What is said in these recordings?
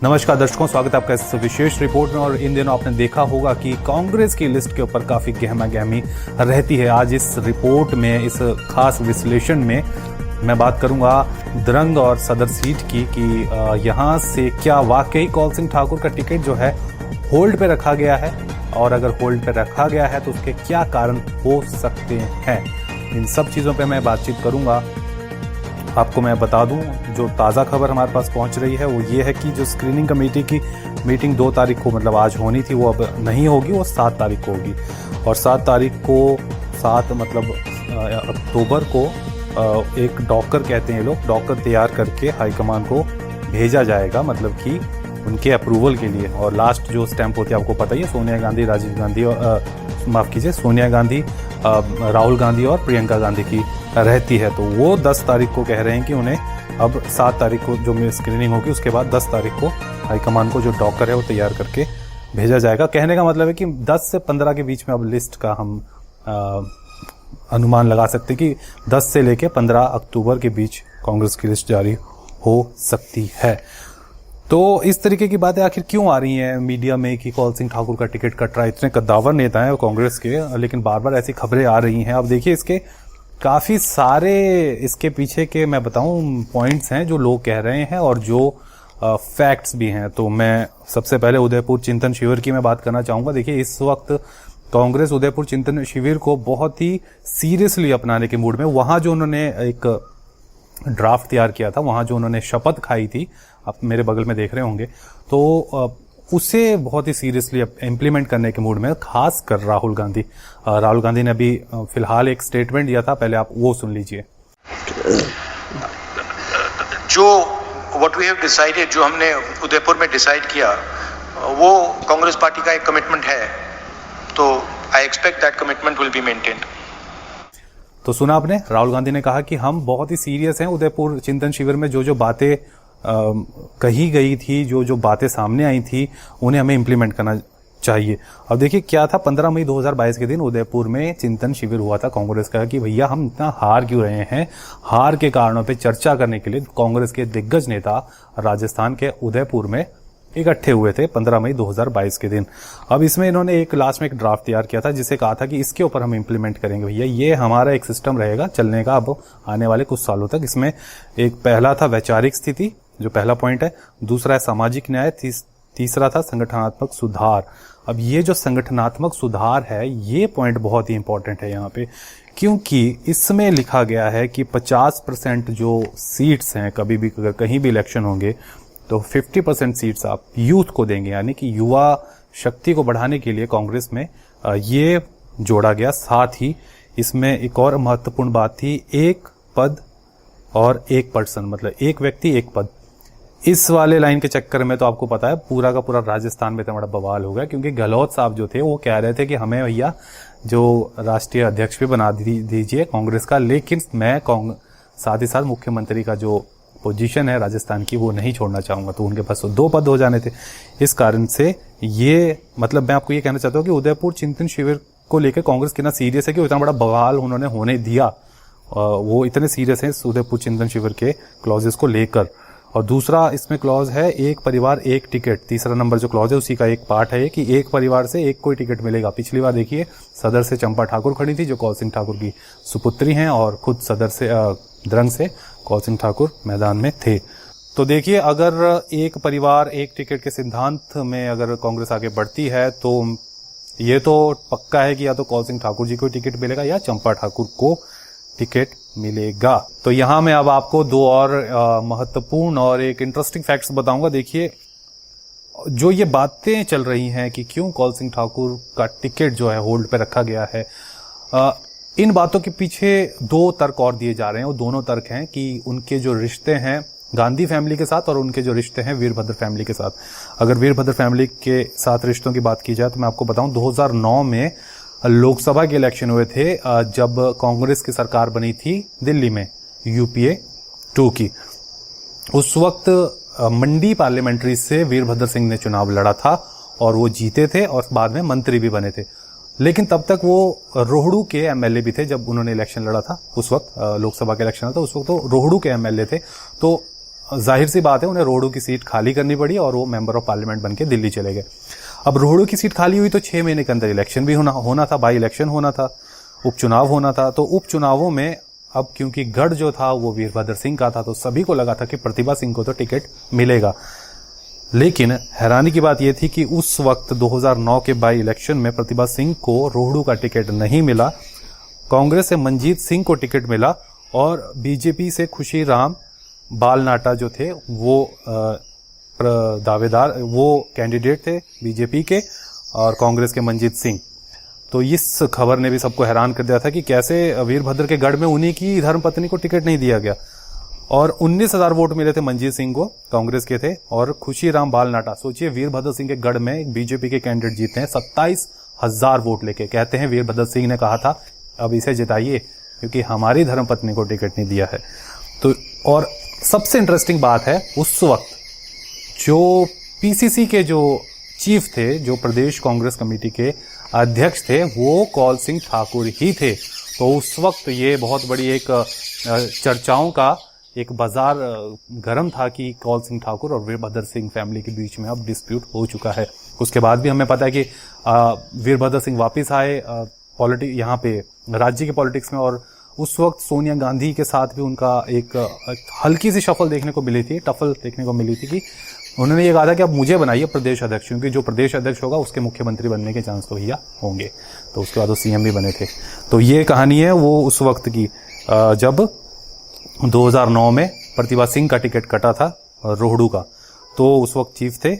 नमस्कार दर्शकों, स्वागत है आपका इस विशेष रिपोर्ट में। और इन दिनों आपने देखा होगा कि कांग्रेस की लिस्ट के ऊपर काफी गहमा गहमी रहती है। आज इस रिपोर्ट में, इस खास विश्लेषण में मैं बात करूंगा द्रंग और सदर सीट की कि यहां से क्या वाकई कौल सिंह ठाकुर का टिकट जो है होल्ड पे रखा गया है, और अगर होल्ड पे रखा गया है तो उसके क्या कारण हो सकते हैं। इन सब चीज़ों पे मैं बातचीत करूंगा। आपको मैं बता दूं, जो ताज़ा खबर हमारे पास पहुंच रही है वो ये है कि जो स्क्रीनिंग कमेटी की मीटिंग 2 तारीख को मतलब आज होनी थी, वो अब नहीं होगी, वो 7 तारीख को होगी। और 7 तारीख को 7 मतलब अक्टूबर को एक डॉकर कहते हैं लोग, डॉकर तैयार करके हाईकमान को भेजा जाएगा, मतलब कि उनके अप्रूवल के लिए। और लास्ट जो स्टैंप होती है आपको पता ही है, सोनिया गांधी, राजीव गांधी और माफ़ कीजिए, सोनिया गांधी, राहुल गांधी और प्रियंका गांधी की रहती है। तो वो 10 तारीख को कह रहे हैं कि उन्हें अब 7 तारीख को जो स्क्रीनिंग होगी उसके बाद 10 तारीख को हाईकमान को जो डॉकर है वो तैयार करके भेजा जाएगा। कहने का मतलब है कि 10 से 15 के बीच में अब लिस्ट का हम अनुमान लगा सकते हैं कि 10 से लेकर 15 अक्टूबर के बीच कांग्रेस की लिस्ट जारी हो सकती है। तो इस तरीके की बातें आखिर क्यों आ रही हैं मीडिया में कि कौल सिंह ठाकुर का टिकट कट रहा है। इतने कद्दावर नेता हैं कांग्रेस के, लेकिन बार बार ऐसी खबरें आ रही हैं। अब देखिए, इसके काफ़ी सारे इसके पीछे के मैं बताऊं पॉइंट्स हैं जो लोग कह रहे हैं और जो फैक्ट्स भी हैं। तो मैं सबसे पहले उदयपुर चिंतन शिविर की मैं बात करना चाहूँगा। देखिए, इस वक्त कांग्रेस उदयपुर चिंतन शिविर को बहुत ही सीरियसली अपनाने के मूड में, वहाँ जो उन्होंने एक ड्राफ्ट तैयार किया था, वहाँ जो उन्होंने शपथ खाई थी, आप मेरे बगल में देख रहे होंगे, तो उसे बहुत ही सीरियसली इम्प्लीमेंट करने के मूड में, खास कर राहुल गांधी ने अभी फिलहाल एक स्टेटमेंट दिया था, पहले आप वो सुन लीजिए। जो व्हाट वी हैव डिसाइडेड, जो हमने उदयपुर में डिसाइड किया, वो कांग्रेस पार्टी का एक कमिटमेंट है, तो I expect that commitment will be maintained. तो सुना आपने, राहुल गांधी ने कहा कि हम बहुत ही सीरियस हैं। उदयपुर चिंतन शिविर में जो जो बातें कही गई थी, जो जो बातें सामने आई थी, उन्हें हमें इम्प्लीमेंट करना चाहिए। अब देखिए क्या था, 15 मई 2022 के दिन उदयपुर में चिंतन शिविर हुआ था कांग्रेस का कि भैया हम इतना हार क्यों रहे हैं। हार के कारणों पे चर्चा करने के लिए कांग्रेस के दिग्गज नेता राजस्थान के उदयपुर में इकट्ठे हुए थे 15 मई 2022 के दिन। अब इसमें इन्होंने एक लास्ट में एक ड्राफ्ट तैयार किया था, जिसे कहा था कि इसके ऊपर हम इम्प्लीमेंट करेंगे भैया, ये हमारा एक सिस्टम रहेगा चलने का अब आने वाले कुछ सालों तक। इसमें एक पहला था वैचारिक स्थिति, जो पहला पॉइंट है, दूसरा है सामाजिक न्याय, तीसरा था संगठनात्मक सुधार। अब ये जो संगठनात्मक सुधार है, ये पॉइंट बहुत ही इंपॉर्टेंट है यहाँ पे, क्योंकि इसमें लिखा गया है कि 50% जो सीट्स हैं, कभी भी अगर कहीं भी इलेक्शन होंगे तो 50% सीट्स आप यूथ को देंगे, यानी कि युवा शक्ति को बढ़ाने के लिए कांग्रेस में ये जोड़ा गया। साथ ही इसमें एक और महत्वपूर्ण बात थी, एक पद और एक पर्सन, मतलब एक व्यक्ति एक पद। इस वाले लाइन के चक्कर में तो आपको पता है पूरा का पूरा राजस्थान में इतना बड़ा बवाल हो गया, क्योंकि गहलोत साहब जो थे वो कह रहे थे कि हमें भैया जो राष्ट्रीय अध्यक्ष भी बना दीजिए कांग्रेस का, लेकिन मैं साथ ही साथ मुख्यमंत्री का जो पोजीशन है राजस्थान की वो नहीं छोड़ना चाहूंगा। तो उनके पास 2 पद हो जाने थे। इस कारण से ये मतलब मैं आपको ये कहना चाहता हूँ कि उदयपुर चिंतन शिविर को लेकर कांग्रेस कितना सीरियस है कि इतना बड़ा बवाल उन्होंने होने दिया। वो इतने सीरियस हैं इस उदयपुर चिंतन शिविर के क्लॉजेस को लेकर। और दूसरा इसमें क्लॉज है, एक परिवार एक टिकट। तीसरा नंबर जो क्लॉज है उसी का एक पार्ट है कि एक परिवार से एक कोई टिकट मिलेगा। पिछली बार देखिए सदर से चंपा ठाकुर खड़ी थी, जो कौल सिंह ठाकुर की सुपुत्री हैं, और खुद सदर से द्रंग से कौल सिंह ठाकुर मैदान में थे। तो देखिए, अगर एक परिवार एक टिकट के सिद्धांत में अगर कांग्रेस आगे बढ़ती है तो ये तो पक्का है कि या तो कौल सिंह ठाकुर जी को टिकट मिलेगा या चंपा ठाकुर को टिकट मिलेगा। तो यहां मैं अब आपको 2 और महत्वपूर्ण और एक इंटरेस्टिंग फैक्ट्स बताऊंगा। देखिए, जो ये बातें चल रही हैं कि क्यों कौल सिंह ठाकुर का टिकट जो है होल्ड पे रखा गया है, इन बातों के पीछे 2 तर्क और दिए जा रहे हैं। वो दोनों तर्क हैं कि उनके जो रिश्ते हैं गांधी फैमिली के साथ और उनके जो रिश्ते हैं वीरभद्र फैमिली के साथ। अगर वीरभद्र फैमिली के साथ रिश्तों की बात की जाए तो मैं आपको बताऊं, 2009 में लोकसभा के इलेक्शन हुए थे, जब कांग्रेस की सरकार बनी थी दिल्ली में UPA 2 की। उस वक्त मंडी पार्लियामेंट्री से वीरभद्र सिंह ने चुनाव लड़ा था और वो जीते थे और बाद में मंत्री भी बने थे। लेकिन तब तक वो रोहड़ू के MLA भी थे जब उन्होंने इलेक्शन लड़ा था। उस वक्त लोकसभा का इलेक्शन था, उस वक्त तो रोहड़ू के MLA थे। तो जाहिर सी बात है उन्हें रोहड़ू की सीट खाली करनी पड़ी और वो मेंबर ऑफ पार्लियामेंट बनके दिल्ली चले गए। अब रोहड़ू की सीट खाली हुई तो 6 महीने के अंदर इलेक्शन भी होना था, बाई इलेक्शन होना था, उपचुनाव होना था। तो उपचुनावों में अब क्योंकि गढ़ जो था वो वीरभद्र सिंह का था, तो सभी को लगा था कि प्रतिभा सिंह को तो टिकट मिलेगा। लेकिन हैरानी की बात यह थी कि उस वक्त 2009 के बाई इलेक्शन में प्रतिभा सिंह को रोहड़ू का टिकट नहीं मिला। कांग्रेस से मंजीत सिंह को टिकट मिला और बीजेपी से खुशी राम बालनाटा जो थे वो दावेदार, वो कैंडिडेट थे बीजेपी के, और कांग्रेस के मंजीत सिंह। तो इस खबर ने भी सबको हैरान कर दिया था कि कैसे वीरभद्र के गढ़ में उन्हीं की धर्मपत्नी को टिकट नहीं दिया गया। और 19,000 वोट मिले थे मंजीत सिंह को, कांग्रेस के थे, और खुशी राम बालनाटा, सोचिए वीरभद्र सिंह के गढ़ में बीजेपी के कैंडिडेट जीते हैं 27,000 वोट लेके। कहते हैं वीरभद्र सिंह ने कहा था अब इसे जिताइए क्योंकि हमारी धर्मपत्नी को टिकट नहीं दिया है। तो और सबसे इंटरेस्टिंग बात है, उस वक्त जो पीसीसी के जो चीफ थे, जो प्रदेश कांग्रेस कमेटी के अध्यक्ष थे, वो कौल सिंह ठाकुर ही थे। तो उस वक्त ये बहुत बड़ी एक चर्चाओं का एक बाजार गर्म था कि कौल सिंह ठाकुर और वीरभद्र सिंह फैमिली के बीच में अब डिस्प्यूट हो चुका है। उसके बाद भी हमें पता है कि वीरभद्र सिंह वापस आए यहाँ पे राज्य के पॉलिटिक्स में, और उस वक्त सोनिया गांधी के साथ भी उनका एक हल्की सी टफल देखने को मिली थी कि उन्होंने ये कहा था कि अब मुझे बनाइए प्रदेश अध्यक्ष, क्योंकि जो प्रदेश अध्यक्ष होगा उसके मुख्यमंत्री बनने के चांस तो भैया होंगे। तो उसके बाद वो सीएम भी बने थे। तो ये कहानी है वो उस वक्त की, जब 2009 में प्रतिभा सिंह का टिकट कटा था रोहड़ू का, तो उस वक्त चीफ थे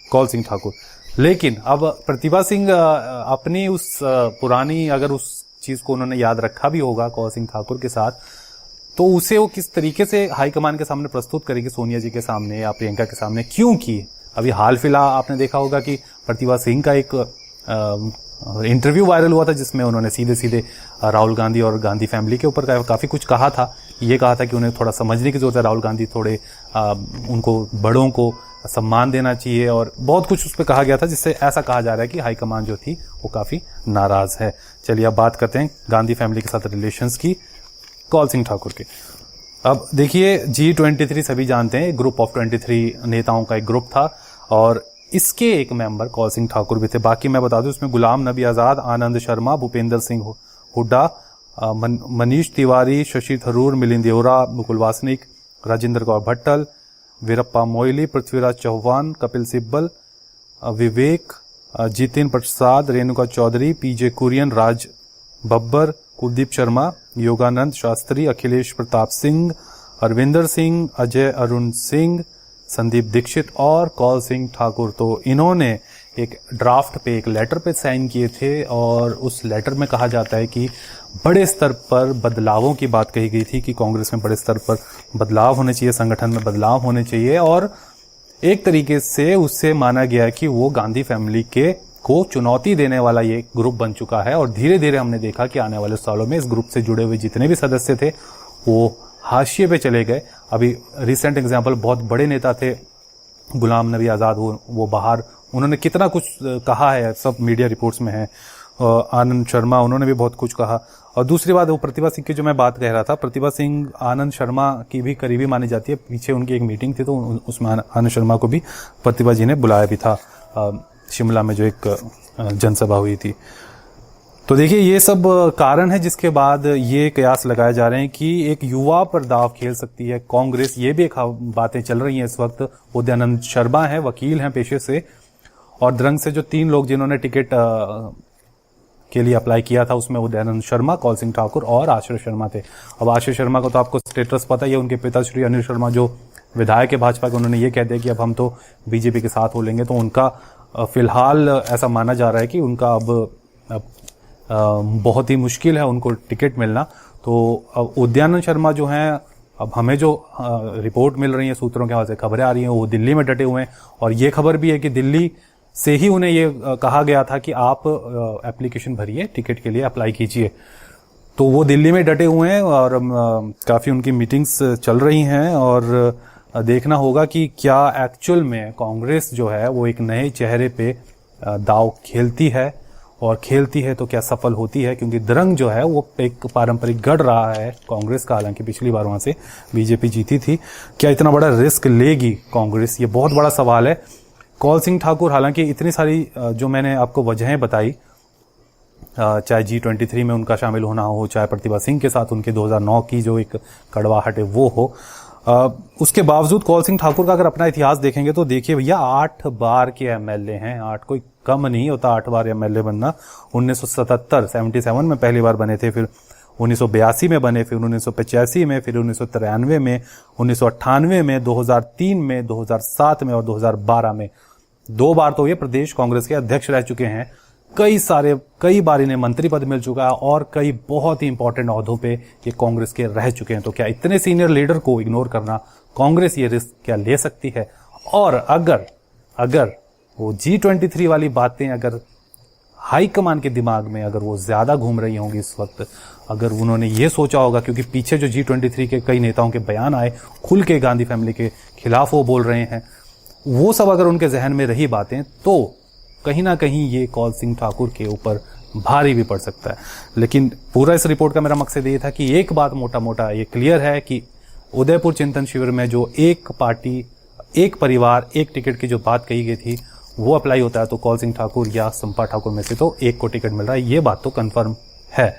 कौल सिंह ठाकुर। लेकिन अब प्रतिभा सिंह अपनी उस पुरानी, अगर उस चीज को उन्होंने याद रखा भी होगा कौल सिंह ठाकुर के साथ, तो उसे वो किस तरीके से हाईकमान के सामने प्रस्तुत करेगी, सोनिया जी के सामने या प्रियंका के सामने, क्योंकि अभी हाल फिलहाल आपने देखा होगा कि प्रतिभा सिंह का एक इंटरव्यू वायरल हुआ था जिसमें उन्होंने सीधे सीधे राहुल गांधी और गांधी फैमिली के ऊपर काफी कुछ कहा था। ये कहा था कि उन्हें थोड़ा समझने की जरूरत है, राहुल गांधी थोड़े उनको बड़ों को सम्मान देना चाहिए, और बहुत कुछ उस पर कहा गया था, जिससे ऐसा कहा जा रहा है कि हाईकमान जो थी वो काफी नाराज है। चलिए अब बात करते हैं गांधी फैमिली के साथ रिलेशंस की, कौल सिंह ठाकुर के। अब देखिए G23 सभी जानते हैं, ग्रुप ऑफ 23 नेताओं का एक ग्रुप था, और इसके एक मेंबर कौल सिंह ठाकुर भी थे। बाकी मैं बता दूं इसमें गुलाम नबी आजाद, आनंद शर्मा, भूपेंद्र सिंह हुड्डा, मनीष तिवारी, शशि थरूर, मिलिंद देवरा, मुकुल वासनिक, राजेंद्र गौर भट्टल, वीरप्पा मोइली, पृथ्वीराज चौहान, कपिल सिब्बल, विवेक, जितिन प्रसाद, रेणुका चौधरी, पीजे कुरियन, राज बब्बर, कुलदीप शर्मा, योगानंद शास्त्री, अखिलेश प्रताप सिंह, अरविंदर सिंह, अजय अरुण सिंह, संदीप दीक्षित और कौल सिंह ठाकुर। तो इन्होंने एक ड्राफ्ट पे, एक लेटर पे साइन किए थे, और उस लेटर में कहा जाता है कि बड़े स्तर पर बदलावों की बात कही गई थी कि कांग्रेस में बड़े स्तर पर बदलाव होने चाहिए, संगठन में बदलाव होने चाहिए, और एक तरीके से उससे माना गया कि वो गांधी फैमिली को चुनौती देने वाला ये ग्रुप बन चुका है। और धीरे धीरे हमने देखा कि आने वाले सालों में इस ग्रुप से जुड़े हुए जितने भी सदस्य थे वो हाशिए पे चले गए। अभी रिसेंट एग्जांपल, बहुत बड़े नेता थे गुलाम नबी आजाद, वो बाहर, उन्होंने कितना कुछ कहा है, सब मीडिया रिपोर्ट्स में है। आनंद शर्मा, उन्होंने भी बहुत कुछ कहा। और दूसरी बात, वो प्रतिभा सिंह की जो मैं बात कह रहा था, प्रतिभा सिंह आनंद शर्मा की भी करीबी मानी जाती है। पीछे उनकी एक मीटिंग थी, तो उसमें आनंद शर्मा को भी प्रतिभा जी ने बुलाया भी था, शिमला में जो एक जनसभा हुई थी। तो देखिए ये सब कारण है जिसके बाद ये कयास लगाए जा रहे हैं कि एक युवा पर दाव खेल सकती है कांग्रेस। ये भी एक बातें चल रही हैं इस वक्त। उदयानंद शर्मा है, वकील हैं पेशे से, और द्रंग से जो 3 लोग जिन्होंने टिकट के लिए अप्लाई किया था, उसमें उदयानंद शर्मा, कौल सिंह ठाकुर और आश्रय शर्मा थे। अब आश्रय शर्मा को तो आपको स्टेटस पता ही है, उनके पिता श्री अनिल शर्मा जो विधायक है भाजपा के, उन्होंने ये कह दिया कि अब हम तो बीजेपी के साथ हो लेंगे। तो उनका फिलहाल ऐसा माना जा रहा है कि उनका अब बहुत ही मुश्किल है उनको टिकट मिलना। तो अब उदयानंद शर्मा जो हैं, अब हमें जो रिपोर्ट मिल रही है सूत्रों के हवाले से, खबरें आ रही हैं, वो दिल्ली में डटे हुए हैं। और ये खबर भी है कि दिल्ली से ही उन्हें ये कहा गया था कि आप एप्लीकेशन भरिए, टिकट के लिए अप्लाई कीजिए। तो वो दिल्ली में डटे हुए हैं और काफ़ी उनकी मीटिंग्स चल रही हैं, और देखना होगा कि क्या एक्चुअल में कांग्रेस जो है वो एक नए चेहरे पे दाव खेलती है और खेलती है तो क्या सफल होती है, क्योंकि द्रंग जो है वो एक पारंपरिक गढ़ रहा है कांग्रेस का, हालांकि पिछली बार वहां से बीजेपी जीती थी। क्या इतना बड़ा रिस्क लेगी कांग्रेस, ये बहुत बड़ा सवाल है। कौल सिंह ठाकुर, हालांकि इतनी सारी जो मैंने आपको वजहें बताई, चाहे G23 में उनका शामिल होना हो, चाहे प्रतिभा सिंह के साथ उनके 2009 की जो एक कड़वाहट है वो हो, उसके बावजूद कौल सिंह ठाकुर का अगर अपना इतिहास देखेंगे तो देखिए भैया 8 बार के एमएलए हैं। 8 कोई कम नहीं होता 8 बार एमएलए बनना। 1977 में पहली बार बने थे, फिर 1982 में बने, फिर 1985 में, फिर 1993 में, 1998 में, 2003 में, 2007 में और 2012 में। 2 बार तो ये प्रदेश कांग्रेस के अध्यक्ष रह चुके हैं। कई बार इन्हें मंत्री पद मिल चुका है और कई बहुत ही इंपॉर्टेंट ओहदों पे ये कांग्रेस के रह चुके हैं। तो क्या इतने सीनियर लीडर को इग्नोर करना, कांग्रेस ये रिस्क क्या ले सकती है? और अगर वो G23 वाली बातें अगर हाईकमान के दिमाग में अगर वो ज्यादा घूम रही होंगी इस वक्त, अगर उन्होंने ये सोचा होगा, क्योंकि पीछे जो G23 के कई नेताओं के बयान आए खुल के गांधी फैमिली के खिलाफ वो बोल रहे हैं, वो सब अगर उनके जहन में रही बातें तो कहीं ना कहीं ये कौल सिंह ठाकुर के ऊपर भारी भी पड़ सकता है। लेकिन पूरा इस रिपोर्ट का मेरा मकसद ये था कि एक बात मोटा मोटा ये क्लियर है कि उदयपुर चिंतन शिविर में जो एक पार्टी, एक परिवार, एक टिकट की जो बात कही गई थी वो अप्लाई होता है तो कौल सिंह ठाकुर या संपा ठाकुर में से तो एक को टिकट मिल रहा है, ये बात तो कंफर्म है।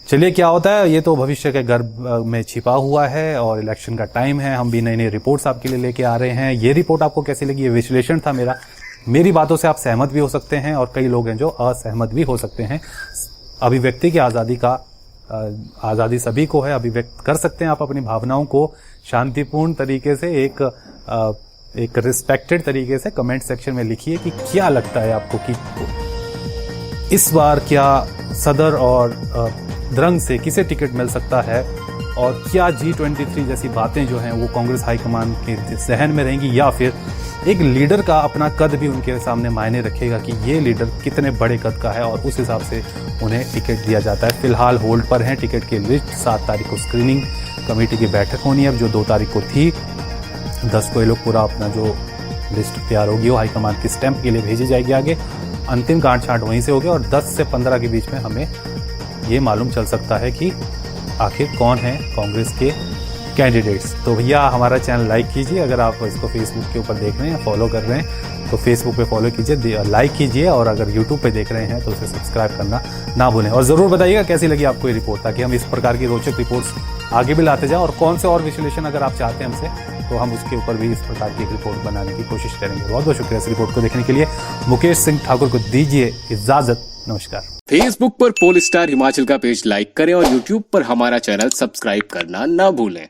चलिए क्या होता है ये तो भविष्य के गर्भ में छिपा हुआ है और इलेक्शन का टाइम है, हम भी नई नई रिपोर्ट्स आपके लिए लेके आ रहे हैं। ये रिपोर्ट आपको कैसी लगी? ये विश्लेषण था मेरा। मेरी बातों से आप सहमत भी हो सकते हैं और कई लोग हैं जो असहमत भी हो सकते हैं। अभिव्यक्ति की आजादी सभी को है, अभिव्यक्त कर सकते हैं आप अपनी भावनाओं को शांतिपूर्ण तरीके से, एक रिस्पेक्टेड तरीके से कमेंट सेक्शन में लिखिए कि क्या लगता है आपको कि इस बार क्या सदर और द्रंग से किसे टिकट मिल सकता है, और क्या G23 जैसी बातें जो हैं वो कांग्रेस हाईकमान के जहन में रहेंगी, या फिर एक लीडर का अपना कद भी उनके सामने मायने रखेगा कि ये लीडर कितने बड़े कद का है और उस हिसाब से उन्हें टिकट दिया जाता है। फिलहाल होल्ड पर है टिकट की लिस्ट। 7 तारीख को स्क्रीनिंग कमेटी की बैठक होनी है, अब जो 2 तारीख को थी। 10 को ये लोग पूरा अपना जो लिस्ट तैयार होगी वो हाईकमान की स्टैंप के लिए भेजी जाएगी आगे। अंतिम गांठ छांट वहीं से होगी और 10 से 15 के बीच में हमें ये मालूम चल सकता है कि आखिर कौन है कांग्रेस के कैंडिडेट्स। तो भैया हमारा चैनल लाइक कीजिए, अगर आप इसको फेसबुक के ऊपर देख रहे हैं, फॉलो कर रहे हैं तो फेसबुक पे फॉलो कीजिए, लाइक कीजिए, और अगर यूट्यूब पे देख रहे हैं तो उसे सब्सक्राइब करना ना भूलें। और ज़रूर बताइएगा कैसी लगी आपको ये रिपोर्ट, ताकि हम इस प्रकार की रोचक रिपोर्ट्स आगे भी लाते जाएं, और कौन से और विश्लेषण अगर आप चाहते हैं हमसे तो हम उसके ऊपर भी इस प्रकार की रिपोर्ट बनाने की कोशिश करेंगे। बहुत बहुत शुक्रिया इस रिपोर्ट को देखने के लिए। मुकेश सिंह ठाकुर को दीजिए इजाजत, नमस्कार। फेसबुक पर पोल स्टार हिमाचल का पेज लाइक करें और यूट्यूब पर हमारा चैनल सब्सक्राइब करना ना भूलें।